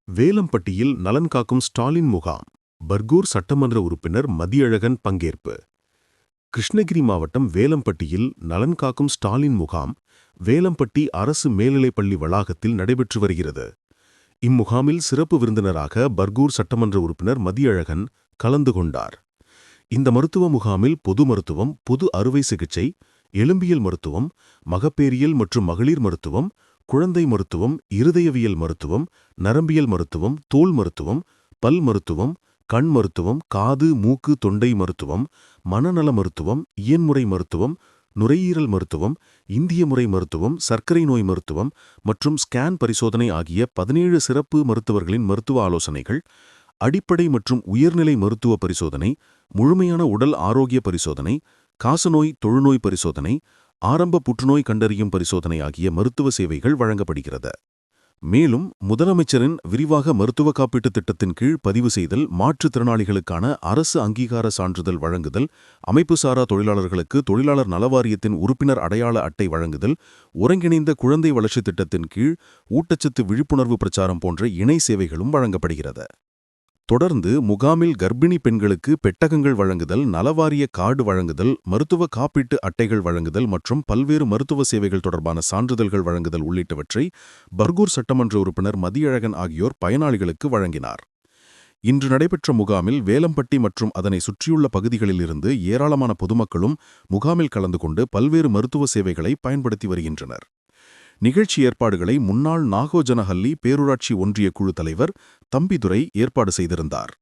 வேலம்பட்டியில் நலன் காக்கும் ஸ்டாலின் முகாம். பர்கூர் சட்டமன்ற உறுப்பினர் மதியழகன் பங்கேற்பு. கிருஷ்ணகிரி மாவட்டம் வேலம்பட்டியில் நலன் காக்கும் ஸ்டாலின் முகாம் வேலம்பட்டி அரசு மேல்நிலைப்பள்ளி வளாகத்தில் நடைபெற்று வருகிறது. இம்முகாமில் சிறப்பு விருந்தினராக பர்கூர் சட்டமன்ற உறுப்பினர் மதியழகன் கலந்து கொண்டார். இந்த மருத்துவ முகாமில் பொது மருத்துவம், பொது அறுவை சிகிச்சை, எலும்பியல் மருத்துவம், மகப்பேறியல் மற்றும் மகளிர் மருத்துவம், குழந்தை மருத்துவம், இருதயவியல் மருத்துவம், நரம்பியல் மருத்துவம், தோல் மருத்துவம், பல் மருத்துவம், கண் மருத்துவம், காது மூக்கு தொண்டை மருத்துவம், மனநல மருத்துவம், இயன்முறை மருத்துவம், நுரையீரல் மருத்துவம், இந்திய முறை மருத்துவம், சர்க்கரை நோய் மருத்துவம் மற்றும் ஸ்கேன் பரிசோதனை ஆகிய 17 சிறப்பு மருத்துவர்களின் மருத்துவ ஆலோசனைகள், அடிப்படை மற்றும் உயர்நிலை மருத்துவ பரிசோதனை, முழுமையான உடல் ஆரோக்கிய பரிசோதனை, காசநோய் தொழுநோய் பரிசோதனை, ஆரம்ப புற்றுநோய் கண்டறியும் பரிசோதனை ஆகிய மருத்துவ சேவைகள் வழங்கப்படுகிறது. மேலும் முதலமைச்சரின் விரிவாக மருத்துவ காப்பீட்டுத் திட்டத்தின் கீழ் பதிவு செய்தல், மாற்றுத்திறனாளிகளுக்கான அரசு அங்கீகார சான்றிதழ் வழங்குதல், அமைப்புசாரா தொழிலாளர்களுக்கு தொழிலாளர் நலவாரியத்தின் உறுப்பினர் அடையாள அட்டை வழங்குதல், ஒருங்கிணைந்த குழந்தை வளர்ச்சித் திட்டத்தின் கீழ் ஊட்டச்சத்து விழிப்புணர்வு பிரச்சாரம் போன்ற இணை சேவைகளும் வழங்கப்படுகிறது. தொடர்ந்து முகாமில் கர்ப்பிணி பெண்களுக்கு பெட்டகங்கள் வழங்குதல், நலவாரிய கார்டு வழங்குதல், மருத்துவ காப்பீட்டு அட்டைகள் வழங்குதல் மற்றும் பல்வேறு மருத்துவ சேவைகள் தொடர்பான சான்றிதழ்கள் வழங்குதல் உள்ளிட்டவற்றை பர்கூர் சட்டமன்ற உறுப்பினர் மதியழகன் ஆகியோர் பயனாளிகளுக்கு வழங்கினார். இன்று நடைபெற்ற முகாமில் வேலம்பட்டி மற்றும் அதனை சுற்றியுள்ள பகுதிகளிலிருந்து ஏராளமான பொதுமக்களும் முகாமில் கலந்து கொண்டு பல்வேறு மருத்துவ சேவைகளை பயன்படுத்தி வருகின்றனர். நிகழ்ச்சி ஏற்பாடுகளை முன்னாள் நாகோஜனஹள்ளி பேரூராட்சி ஒன்றிய குழு தலைவர் தம்பிதுரை ஏற்பாடு செய்திருந்தார்.